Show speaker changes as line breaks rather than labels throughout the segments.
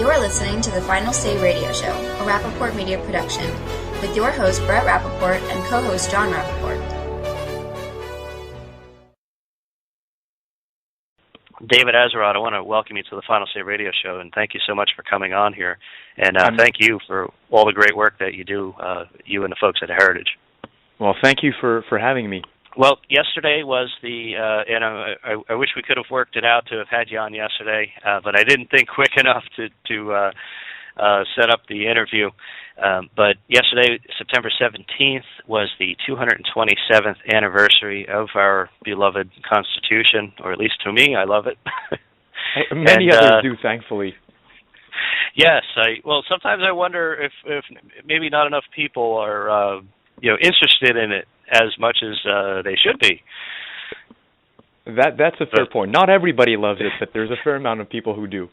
You're listening to the Final Say Radio Show, a Rappaport Media production, with your host Brett Rappaport and co-host John Rappaport.
David Azerrad, I want to welcome you to the Final Say Radio Show, and thank you so much for coming on here. And thank you for all the great work that you do, you and the folks at Heritage.
Well, thank you for having me.
Well, yesterday was the, and I wish we could have worked it out to have had you on yesterday, but I didn't think quick enough to set up the interview. But yesterday, September 17th, was the 227th anniversary of our beloved Constitution, or at least to me, I love it.
Many others do, thankfully.
Yes, well, sometimes I wonder if maybe not enough people are interested in it as much as they should be.
That's a fair point. Not everybody loves it, but there's a fair amount of people who do.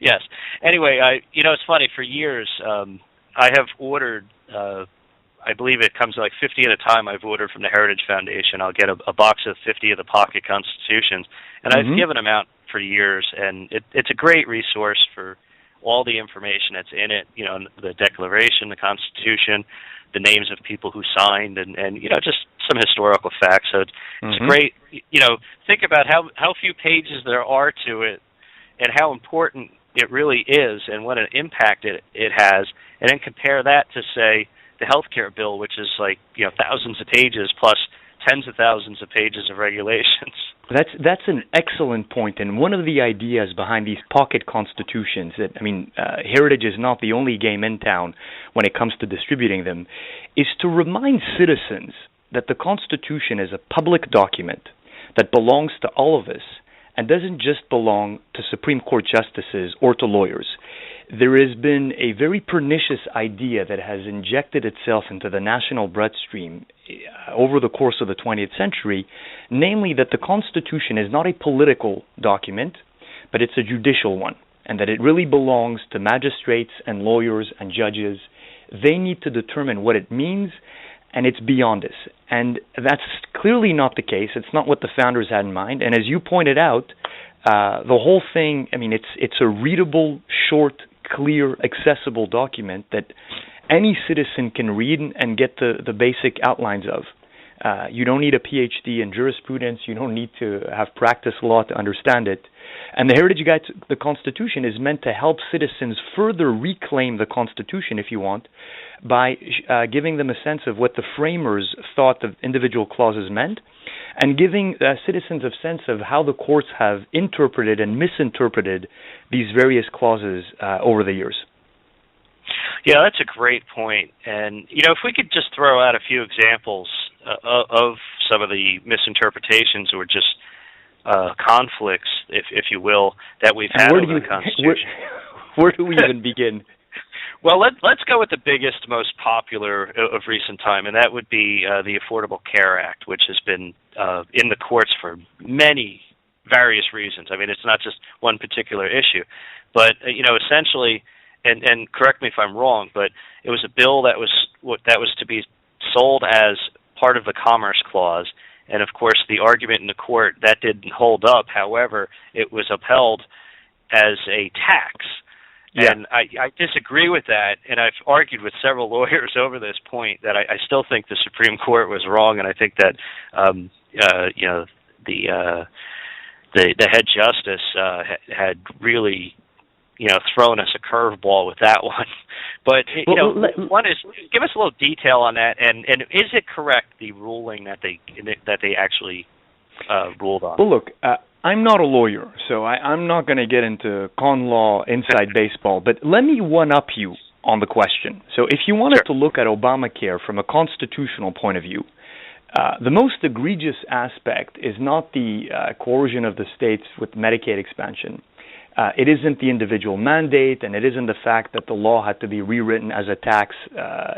Yes. Anyway, it's funny. For years, I have ordered. I believe it comes like 50 at a time. I've ordered from the Heritage Foundation. I'll get a box of 50 of the pocket constitutions, and I've given them out for years. And it's a great resource for all the information that's in it. You know, the Declaration, the Constitution, the names of people who signed, and just some historical facts. So it's great. Think about how few pages there are to it, and how important it really is, and what an impact it has, and then compare that to, say, the healthcare bill, which is like thousands of pages plus tens of thousands of pages of regulations.
That's an excellent point, and one of the ideas behind these pocket constitutions Heritage is not the only game in town when it comes to distributing them, is to remind citizens that the Constitution is a public document that belongs to all of us and doesn't just belong to Supreme Court justices or to lawyers. There has been a very pernicious idea that has injected itself into the national bloodstream over the course of the 20th century, namely that the Constitution is not a political document, but it's a judicial one, and that it really belongs to magistrates and lawyers and judges. They need to determine what it means, and it's beyond us. And that's clearly not the case. It's not what the founders had in mind. And as you pointed out, the whole thing, it's a readable, short, clear, accessible document that any citizen can read and get the basic outlines of. You don't need a PhD in jurisprudence. You don't need to have practiced law to understand it. And the Heritage Guide to the Constitution is meant to help citizens further reclaim the Constitution, if you want, by giving them a sense of what the framers thought the individual clauses meant, and giving citizens a sense of how the courts have interpreted and misinterpreted these various clauses over the years.
Yeah, that's a great point. And, if we could just throw out a few examples of some of the misinterpretations or just conflicts, if you will, that we've had over the Constitution.
Where do we even begin?
Well, let's go with the biggest, most popular of recent time, and that would be the Affordable Care Act, which has been in the courts for many various reasons. It's not just one particular issue. But, essentially, and correct me if I'm wrong, but it was a bill that was to be sold as part of the Commerce Clause. And, of course, the argument in the court, that didn't hold up. However, it was upheld as a tax. Yeah. And I disagree with that, and I've argued with several lawyers over this point that I still think the Supreme Court was wrong, and I think that the head justice had really thrown us a curveball with that one. But one is, give us a little detail on that, and is it correct, the ruling that they actually ruled on?
Well, look. I'm not a lawyer, so I'm not going to get into con law inside baseball, but let me one-up you on the question. So if you wanted to look at Obamacare from a constitutional point of view, the most egregious aspect is not the coercion of the states with Medicaid expansion. It isn't the individual mandate, and it isn't the fact that the law had to be rewritten as a tax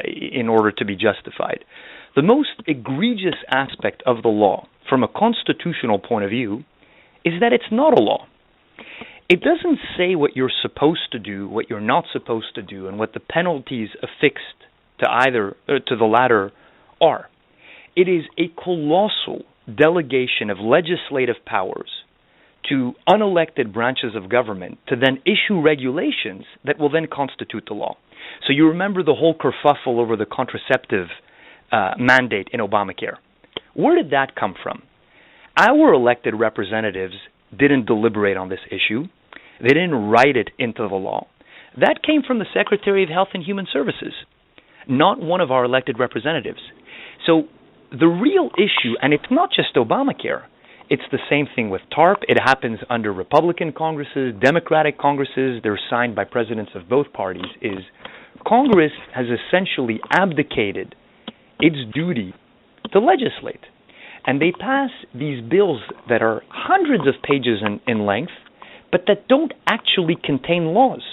in order to be justified. The most egregious aspect of the law from a constitutional point of view is that it's not a law. It doesn't say what you're supposed to do, what you're not supposed to do, and what the penalties affixed to the latter are. It is a colossal delegation of legislative powers to unelected branches of government to then issue regulations that will then constitute the law. So you remember the whole kerfuffle over the contraceptive mandate in Obamacare. Where did that come from? Our elected representatives didn't deliberate on this issue. They didn't write it into the law. That came from the Secretary of Health and Human Services, not one of our elected representatives. So the real issue, and it's not just Obamacare, it's the same thing with TARP. It happens under Republican Congresses, Democratic Congresses. They're signed by presidents of both parties, is Congress has essentially abdicated its duty to legislate. And they pass these bills that are hundreds of pages in length, but that don't actually contain laws.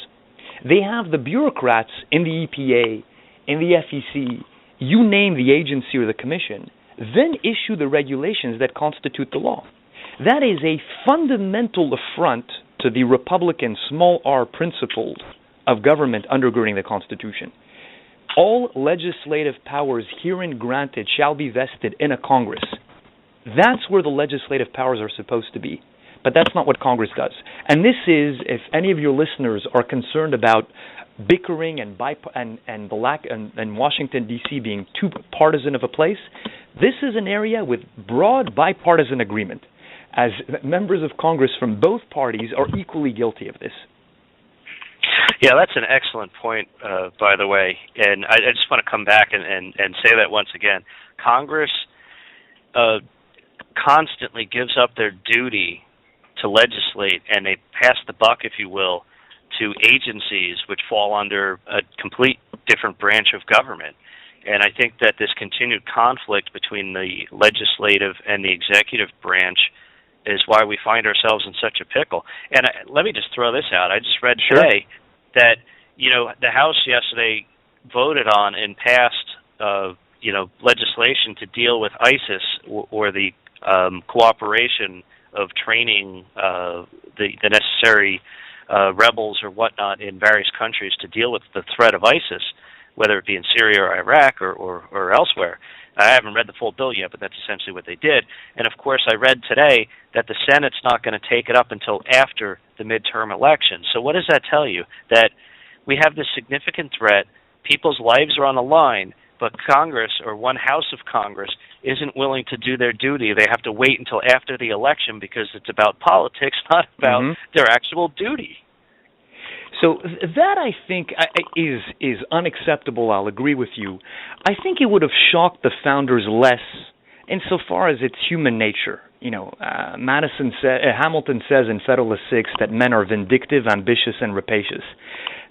They have the bureaucrats in the EPA, in the FEC, you name the agency or the commission, then issue the regulations that constitute the law. That is a fundamental affront to the Republican small r principles of government undergirding the Constitution. All legislative powers herein granted shall be vested in a Congress. That's where the legislative powers are supposed to be. But that's not what Congress does. And this is, if any of your listeners are concerned about bickering and Washington, D.C. being too partisan of a place, this is an area with broad bipartisan agreement, as members of Congress from both parties are equally guilty of this.
Yeah, that's an excellent point, by the way. And I just want to come back and say that once again. Congress constantly gives up their duty to legislate, and they pass the buck, if you will, to agencies which fall under a complete different branch of government. And I think that this continued conflict between the legislative and the executive branch is why we find ourselves in such a pickle. And let me just throw this out. I just read today that, the House yesterday voted on and passed, legislation to deal with ISIS or the cooperation of training the necessary rebels or whatnot in various countries to deal with the threat of ISIS, whether it be in Syria or Iraq or elsewhere. I haven't read the full bill yet, but that's essentially what they did. And, of course, I read today that the Senate's not going to take it up until after the midterm election. So what does that tell you? That we have this significant threat, people's lives are on the line, but Congress, or one house of Congress, isn't willing to do their duty. They have to wait until after the election because it's about politics, not about their actual duty.
So that, I think, is unacceptable. I'll agree with you. I think it would have shocked the founders less insofar as it's human nature. Hamilton says in Federalist 6 that men are vindictive, ambitious, and rapacious.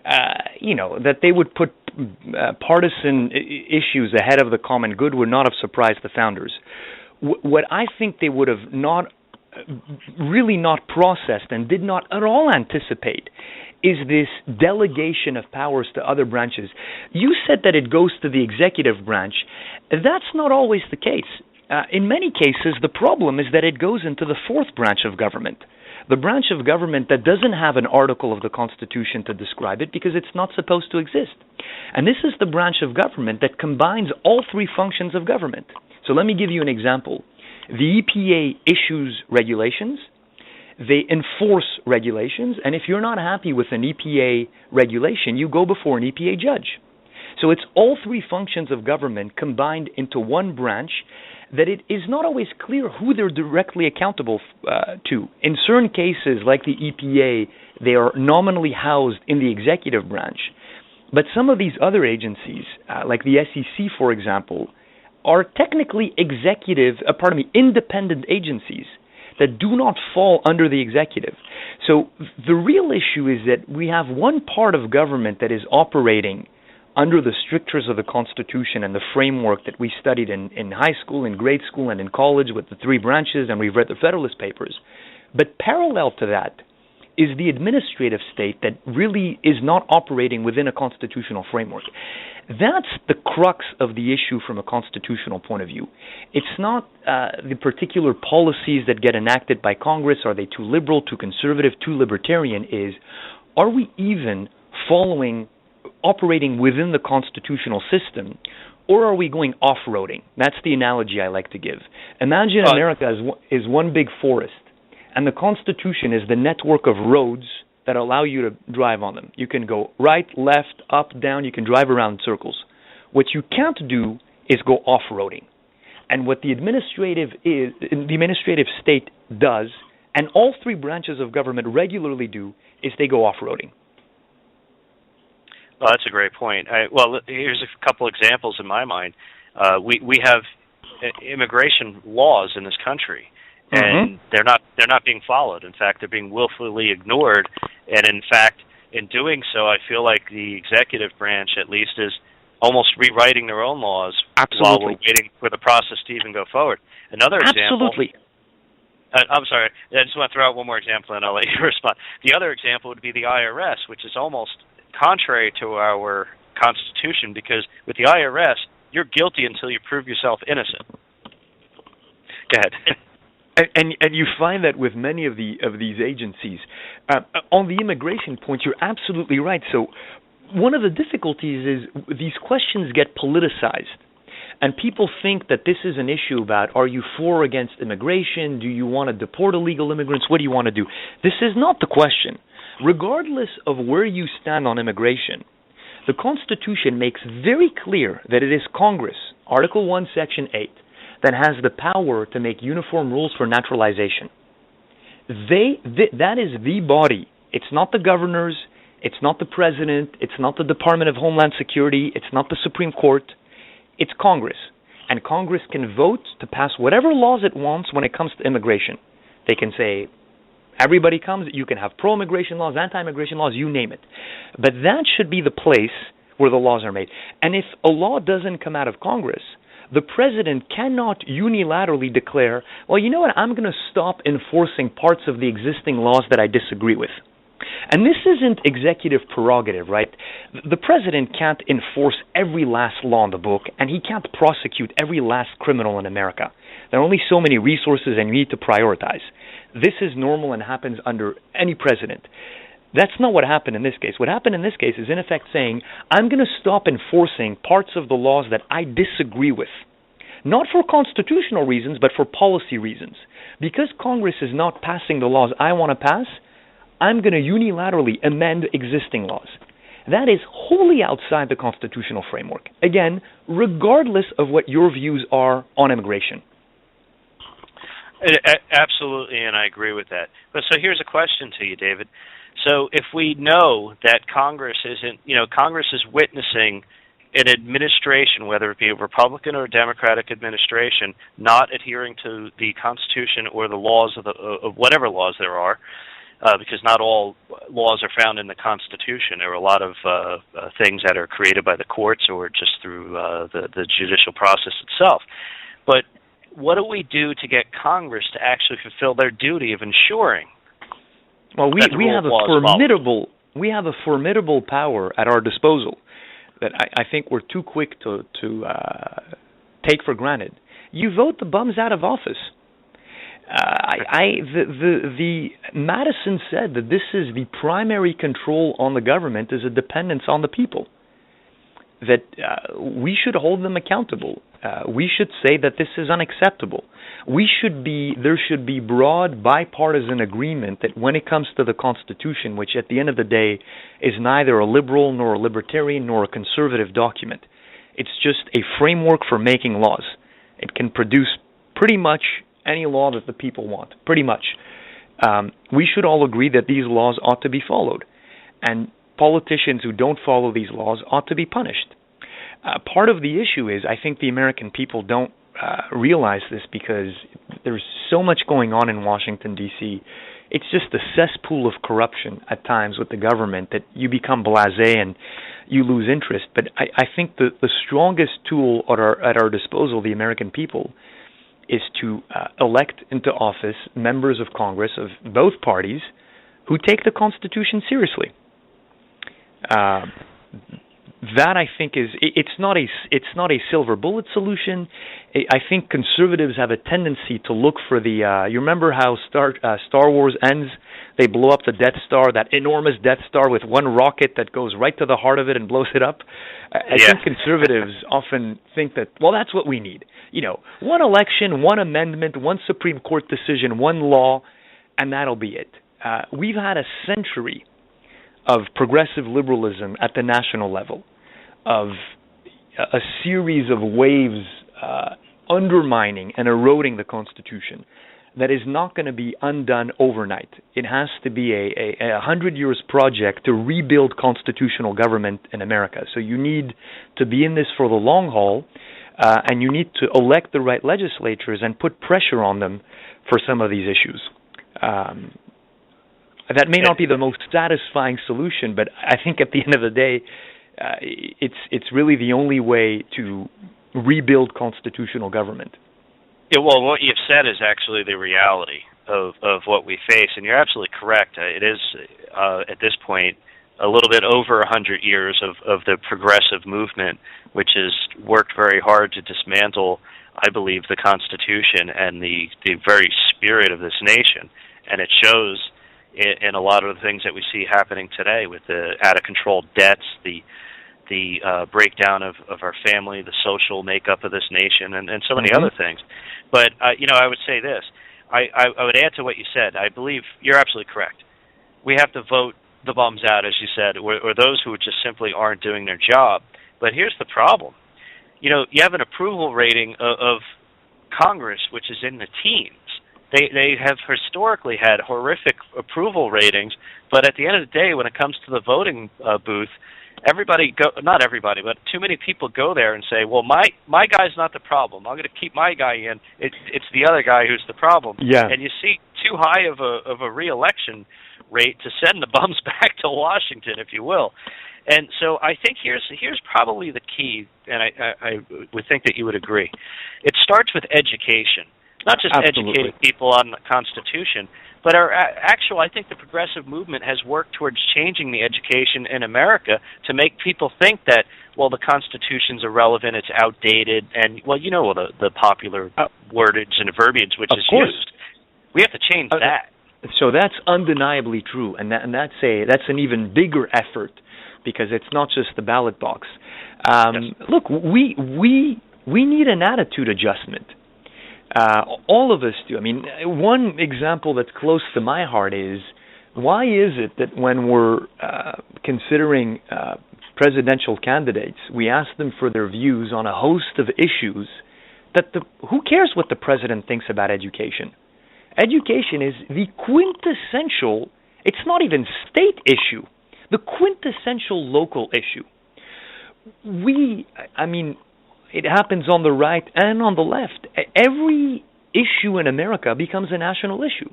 That they would put partisan issues ahead of the common good would not have surprised the founders. What I think they would have not processed and did not at all anticipate is this delegation of powers to other branches. You said that it goes to the executive branch. That's not always the case. In many cases, the problem is that it goes into the fourth branch of government, the branch of government that doesn't have an article of the Constitution to describe it because it's not supposed to exist. And this is the branch of government that combines all three functions of government. So let me give you an example. The EPA issues regulations. They enforce regulations, and if you're not happy with an EPA regulation, you go before an EPA judge. So it's all three functions of government combined into one branch that it is not always clear who they're directly accountable to. In certain cases, like the EPA, they are nominally housed in the executive branch. But some of these other agencies, like the SEC, for example, are technically independent agencies that do not fall under the executive. So the real issue is that we have one part of government that is operating under the strictures of the Constitution and the framework that we studied in high school, in grade school, and in college with the three branches, and we've read the Federalist Papers. But parallel to that is the administrative state that really is not operating within a constitutional framework. That's the crux of the issue from a constitutional point of view. It's not the particular policies that get enacted by Congress. Are they too liberal, too conservative, too libertarian? Are we even operating within the constitutional system, or are we going off-roading? That's the analogy I like to give. Imagine America is one big forest, And the Constitution is the network of roads that allow you to drive on them. You can go right, left, up, down. You can drive around in circles. What you can't do is go off-roading. And what the administrative state does, and all three branches of government regularly do, is they go off-roading.
Well, that's a great point. Well, here's a couple examples in my mind. We have immigration laws in this country, and they're not being followed. In fact, they're being willfully ignored. And in fact, in doing so, I feel like the executive branch, at least, is almost rewriting their own laws while we're waiting for the process to even go forward. Another example.
Absolutely.
I'm sorry. I just want to throw out one more example, and I'll let you respond. The other example would be the IRS, which is almost contrary to our Constitution, because with the IRS, you're guilty until you prove yourself innocent. Go ahead.
And you find that with many of these agencies. On the immigration point, you're absolutely right. So one of the difficulties is these questions get politicized. And people think that this is an issue about, are you for or against immigration? Do you want to deport illegal immigrants? What do you want to do? This is not the question. Regardless of where you stand on immigration, the Constitution makes very clear that it is Congress, Article 1, Section 8, that has the power to make uniform rules for naturalization. That is the body. It's not the governors. It's not the president. It's not the Department of Homeland Security. It's not the Supreme Court. It's Congress. And Congress can vote to pass whatever laws it wants when it comes to immigration. They can say, everybody comes, you can have pro-immigration laws, anti-immigration laws, you name it. But that should be the place where the laws are made. And if a law doesn't come out of Congress, the president cannot unilaterally declare, well, you know what, I'm going to stop enforcing parts of the existing laws that I disagree with. And this isn't executive prerogative, right? The president can't enforce every last law in the book, and he can't prosecute every last criminal in America. There are only so many resources, and you need to prioritize. This is normal and happens under any president. That's not what happened in this case. What happened in this case is, in effect, saying, I'm going to stop enforcing parts of the laws that I disagree with. Not for constitutional reasons, but for policy reasons. Because Congress is not passing the laws I want to pass, I'm going to unilaterally amend existing laws. That is wholly outside the constitutional framework. Again, regardless of what your views are on immigration.
Absolutely, and I agree with that. But so here's a question to you, David. So if we know that Congress is witnessing an administration, whether it be a Republican or a Democratic administration, not adhering to the Constitution or the laws of whatever laws there are, because not all laws are found in the Constitution. There are a lot of things that are created by the courts or just through the judicial process itself. But what do we do to get Congress to actually fulfill their duty of ensuring?
Well, we have a formidable power at our disposal that I think we're too quick to take for granted. You vote the bums out of office. The Madison said that this is the primary control on the government is a dependence on the people. That we should hold them accountable. We should say that this is unacceptable. There should be broad bipartisan agreement that when it comes to the Constitution, which at the end of the day is neither a liberal nor a libertarian nor a conservative document, it's just a framework for making laws. It can produce pretty much any law that the people want, pretty much. We should all agree that these laws ought to be followed. And politicians who don't follow these laws ought to be punished. Part of the issue is I think the American people don't realize this because there's so much going on in Washington, D.C. It's just a cesspool of corruption at times with the government that you become blasé and you lose interest. But I think the strongest tool at our disposal, the American people, is to elect into office members of Congress of both parties who take the Constitution seriously. That I think it's not a silver bullet solution. I think conservatives have a tendency to look for the. You remember how Star Wars ends? They blow up the Death Star, that enormous Death Star with one rocket that goes right to the heart of it and blows it up. I think conservatives often think that, well, that's what we need. One election, one amendment, one Supreme Court decision, one law, and that'll be it. We've had a century of progressive liberalism at the national level, of a series of waves undermining and eroding the Constitution that is not going to be undone overnight. It has to be a 100 years project to rebuild constitutional government in America. So you need to be in this for the long haul, and you need to elect the right legislatures and put pressure on them for some of these issues. That may not be the most satisfying solution, but I think at the end of the day, it's really the only way to rebuild constitutional government.
Yeah, well, what you've said is actually the reality of what we face, and you're absolutely correct. It is, at this point, a little bit over 100 years of the progressive movement, which has worked very hard to dismantle, I believe, the Constitution and the very spirit of this nation. And it shows in a lot of the things that we see happening today with the out-of-control debts, the breakdown of our family, the social makeup of this nation, and so many other things. But, I would say this. I would add to what you said. I believe you're absolutely correct. We have to vote the bums out, as you said, or those who just simply aren't doing their job. But here's the problem. You have an approval rating of Congress, which is in the teens. They have historically had horrific approval ratings, but at the end of the day, when it comes to the voting booth, not everybody, but too many people go there and say, well, my guy's not the problem. I'm going to keep my guy in. It's the other guy who's the problem.
Yeah.
And you see too high of a re-election rate to send the bums back to Washington, if you will. And so I think here's probably the key, and I would think that you would agree. It starts with education. Not just educating people on the Constitution, but I think the progressive movement has worked towards changing the education in America to make people think that, well, the Constitution's irrelevant, it's outdated, and, well, the popular wordage and verbiage which is used. We have to change that.
So that's undeniably true, and that's an even bigger effort because it's not just the ballot box.
Yes.
Look, we need an attitude adjustment. All of us do. I mean, one example that's close to my heart is, why is it that when we're considering presidential candidates, we ask them for their views on a host of issues who cares what the president thinks about education? Education is the quintessential, it's not even state issue, the quintessential local issue. It happens on the right and on the left. Every issue in America becomes a national issue.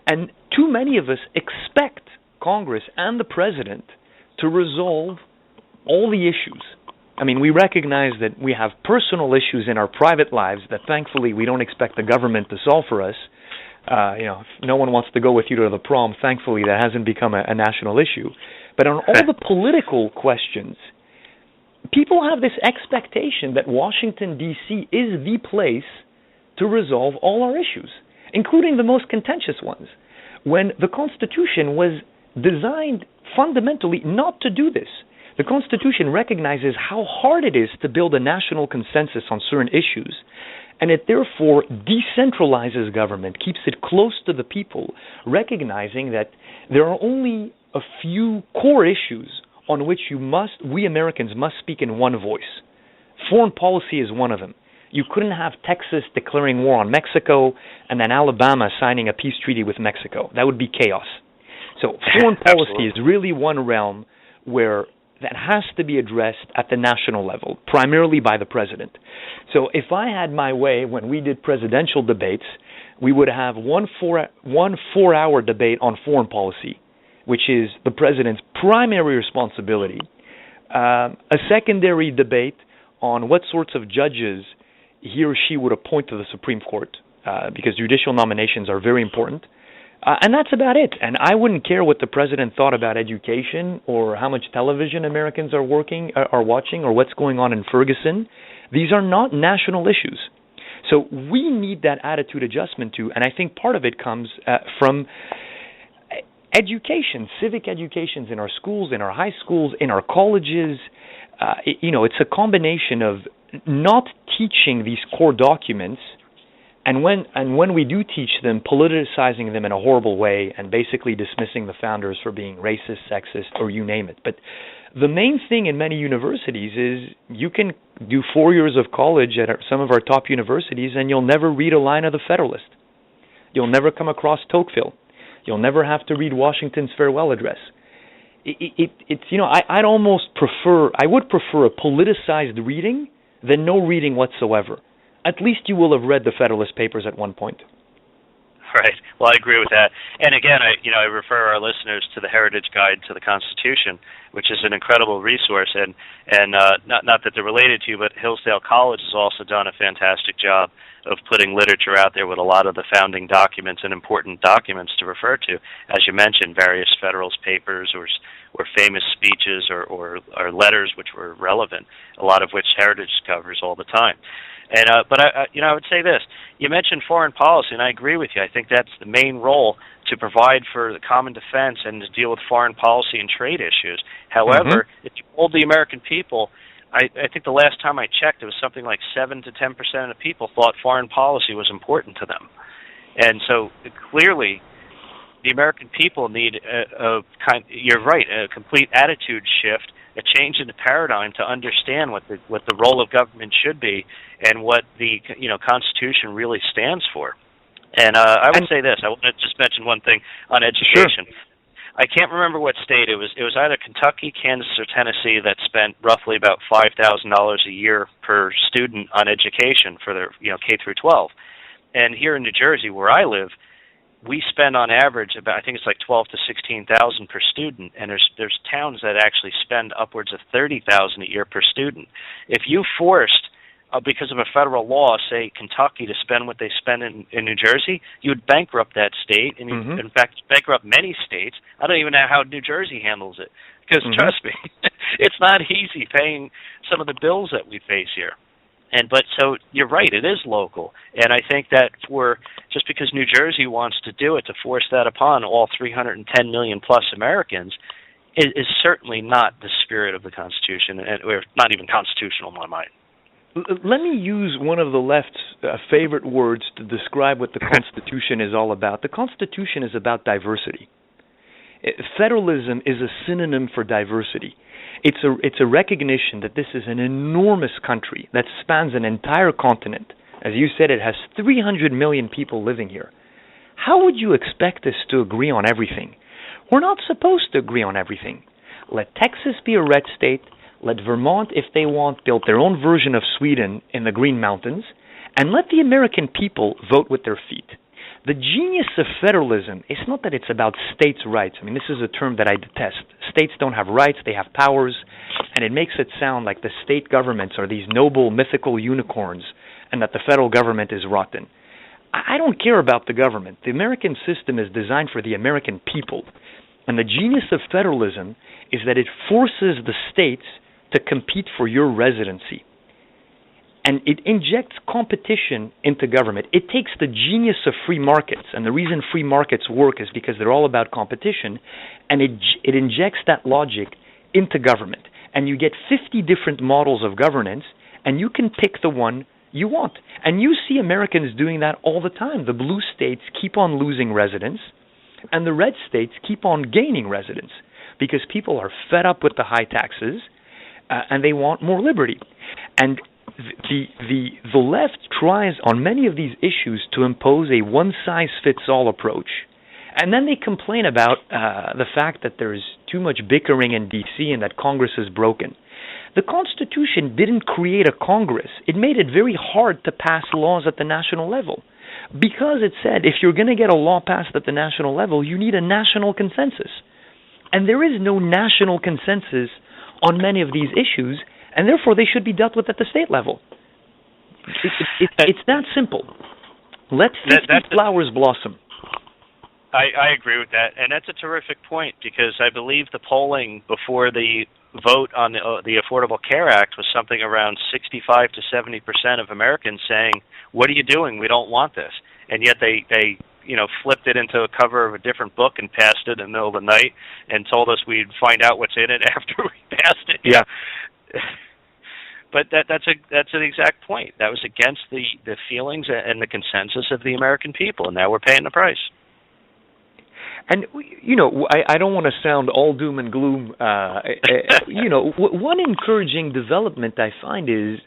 And too many of us expect Congress and the president to resolve all the issues. I mean, we recognize that we have personal issues in our private lives that thankfully we don't expect the government to solve for us. If no one wants to go with you to the prom, thankfully that hasn't become a national issue. But on all the political questions, people have this expectation that Washington, D.C. is the place to resolve all our issues, including the most contentious ones, when the Constitution was designed fundamentally not to do this. The Constitution recognizes how hard it is to build a national consensus on certain issues, and it therefore decentralizes government, keeps it close to the people, recognizing that there are only a few core issues on which we Americans must speak in one voice. Foreign policy is one of them. You couldn't have Texas declaring war on Mexico and then Alabama signing a peace treaty with Mexico. That would be chaos. So foreign policy is really one realm where that has to be addressed at the national level, primarily by the president. So if I had my way when we did presidential debates, we would have one four-hour debate on foreign policy, which is the president's primary responsibility, a secondary debate on what sorts of judges he or she would appoint to the Supreme Court, because judicial nominations are very important. And that's about it. And I wouldn't care what the president thought about education or how much television Americans are watching or what's going on in Ferguson. These are not national issues. So we need that attitude adjustment too, and I think part of it comes from education, civic educations in our schools, in our high schools, in our colleges. It's a combination of not teaching these core documents And when we do teach them, politicizing them in a horrible way and basically dismissing the founders for being racist, sexist, or you name it. But the main thing in many universities is you can do 4 years of college at some of our top universities and you'll never read a line of the Federalist. You'll never come across Tocqueville. You'll never have to read Washington's farewell address. I'd almost prefer, I would prefer a politicized reading than no reading whatsoever. At least you will have read the Federalist Papers at one point.
Right. Well, I agree with that. And again, I refer our listeners to the Heritage Guide to the Constitution, which is an incredible resource. And not that they're related to you, but Hillsdale College has also done a fantastic job of putting literature out there with a lot of the founding documents and important documents to refer to. As you mentioned, various Federalist Papers or famous speeches or letters which were relevant, a lot of which Heritage covers all the time. And but I would say this. You mentioned foreign policy, and I agree with you. I think that's the main role, to provide for the common defense and to deal with foreign policy and trade issues. However, if you polled the American people, I think the last time I checked, it was something like 7 to 10% of people thought foreign policy was important to them. And so clearly, the American people need you're right, a complete attitude shift, a change in the paradigm to understand what the role of government should be and what the Constitution really stands for. And I would say this. I want to just mention one thing on education. Sure. I can't remember what state it was. It was either Kentucky, Kansas, or Tennessee that spent roughly about $5,000 a year per student on education for their K through 12. And here in New Jersey, where I live, we spend on average about, I think it's like 12 to 16,000 per student, and there's towns that actually spend upwards of 30,000 a year per student. If you forced, because of a federal law, say Kentucky, to spend what they spend in New Jersey, you would bankrupt that state, and in fact bankrupt many states. I don't even know how New Jersey handles it, because trust me, it's not easy paying some of the bills that we face here. But so you're right, it is local, and I think that just because New Jersey wants to do it, to force that upon all 310 million plus Americans is certainly not the spirit of the Constitution, or not even constitutional in my mind.
Let me use one of the left's favorite words to describe what the Constitution is all about. The Constitution is about diversity. Federalism is a synonym for diversity. It's a recognition that this is an enormous country that spans an entire continent. As you said, it has 300 million people living here. How would you expect us to agree on everything? We're not supposed to agree on everything. Let Texas be a red state. Let Vermont, if they want, build their own version of Sweden in the Green Mountains. And let the American people vote with their feet. The genius of federalism is not that it's about states' rights. I mean, this is a term that I detest. States don't have rights, they have powers, and it makes it sound like the state governments are these noble, mythical unicorns and that the federal government is rotten. I don't care about the government. The American system is designed for the American people. And the genius of federalism is that it forces the states to compete for your residency. And it injects competition into government. It takes the genius of free markets, and the reason free markets work is because they're all about competition, and it injects that logic into government. And you get 50 different models of governance, and you can pick the one you want. And you see Americans doing that all the time. The blue states keep on losing residents, and the red states keep on gaining residents, because people are fed up with the high taxes, and they want more liberty. And the left tries on many of these issues to impose a one-size-fits-all approach. And then they complain about the fact that there's too much bickering in D.C. and that Congress is broken. The Constitution didn't create a Congress. It made it very hard to pass laws at the national level, because it said if you're going to get a law passed at the national level, you need a national consensus. And there is no national consensus on many of these issues, and therefore they should be dealt with at the state level. It's that simple. Let 50 flowers blossom.
I agree with that, and that's a terrific point, because I believe the polling before the vote on the Affordable Care Act was something around 65 to 70% of Americans saying, "What are you doing? We don't want this." And yet they flipped it into a cover of a different book and passed it in the middle of the night and told us we'd find out what's in it after we passed it.
Yeah.
But that's an exact point. That was against the feelings and the consensus of the American people, and now we're paying the price.
And, I don't want to sound all doom and gloom. One encouraging development I find is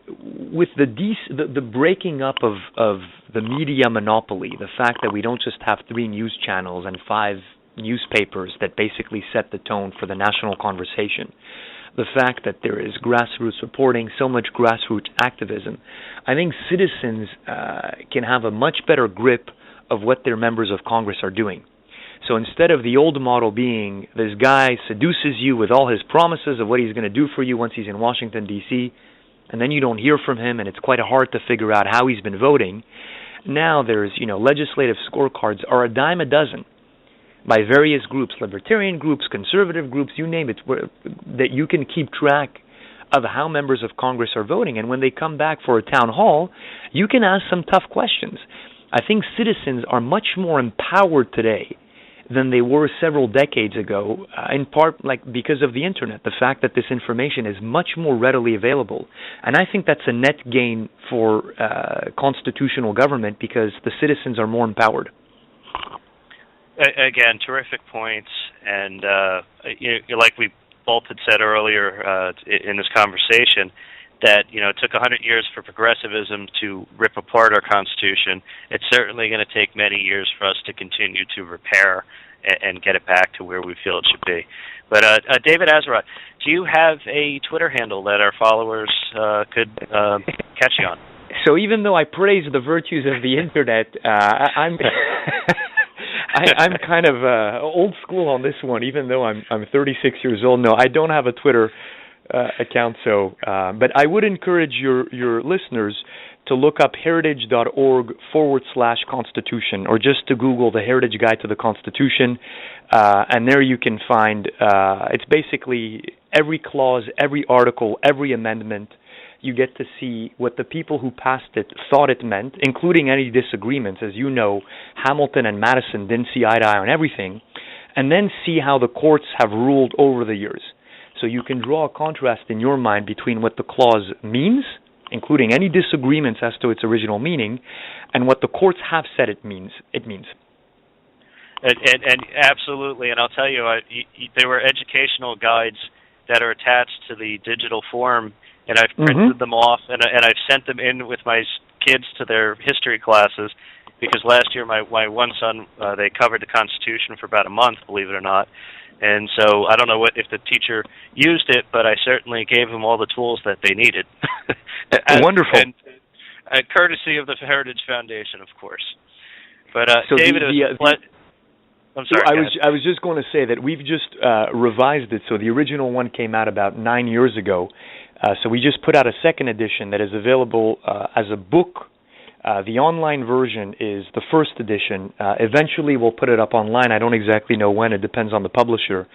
with the breaking up of the media monopoly, the fact that we don't just have 3 news channels and 5 newspapers that basically set the tone for the national conversation, the fact that there is grassroots reporting, so much grassroots activism, I think citizens can have a much better grip of what their members of Congress are doing. So instead of the old model being this guy seduces you with all his promises of what he's going to do for you once he's in Washington, D.C., and then you don't hear from him and it's quite hard to figure out how he's been voting, now there's, legislative scorecards are a dime a dozen by various groups, libertarian groups, conservative groups, you name it, that you can keep track of how members of Congress are voting. And when they come back for a town hall, you can ask some tough questions. I think citizens are much more empowered today than they were several decades ago, in part because of the Internet, the fact that this information is much more readily available. And I think that's a net gain for constitutional government because the citizens are more empowered.
Again, terrific points. And like we both had said earlier in this conversation, that it took 100 years for progressivism to rip apart our Constitution. It's certainly going to take many years for us to continue to repair and get it back to where we feel it should be. But David Azerrad, do you have a Twitter handle that our followers could catch you on?
So even though I praise the virtues of the Internet, I'm I'm kind of old school on this one. Even though I'm 36 years old, no, I don't have a Twitter account, but I would encourage your listeners to look up heritage.org/Constitution, or just to Google the Heritage Guide to the Constitution, and there you can find, it's basically every clause, every article, every amendment. You get to see what the people who passed it thought it meant, including any disagreements. As you know, Hamilton and Madison didn't see eye to eye on everything, and then see how the courts have ruled over the years. So you can draw a contrast in your mind between what the clause means, including any disagreements as to its original meaning, and what the courts have said it means.
And absolutely, and I'll tell you, there were educational guides that are attached to the digital form, and I've printed them off, and I've sent them in with my kids to their history classes, because last year my one son, they covered the Constitution for about a month, believe it or not. And so I don't know if the teacher used it, but I certainly gave them all the tools that they needed.
Wonderful.
And courtesy of the Heritage Foundation, of course. But
so
David, I'm sorry.
I was just going to say that we've just revised it. So the original one came out about 9 years ago. So we just put out a second edition that is available as a book. The online version is the first edition. Eventually we'll put it up online. I don't exactly know when. It depends on the publisher.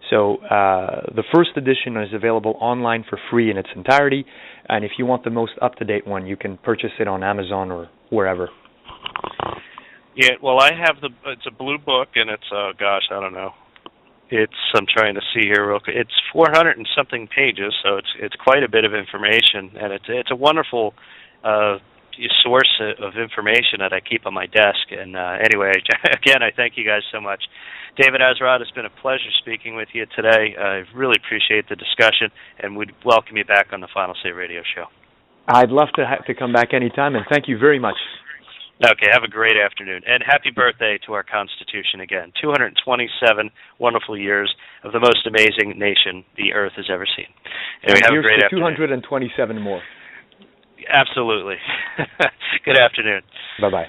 So the first edition is available online for free in its entirety. And if you want the most up-to-date one, you can purchase it on Amazon or wherever.
Yeah, well, I have it's a blue book, and it's, I don't know. I'm trying to see here real quick. It's 400 and something pages, so it's quite a bit of information, and it's a wonderful source of information that I keep on my desk. And anyway, again, I thank you guys so much. David Azerrad, it's been a pleasure speaking with you today. I really appreciate the discussion, and we'd welcome you back on the Final Say Radio Show.
I'd love to come back anytime, and thank you very much.
Okay, have a great afternoon. And happy birthday to our Constitution again. 227 wonderful years of the most amazing nation the Earth has ever seen.
And have a great afternoon. 227 more.
Absolutely. Good afternoon.
Bye-bye.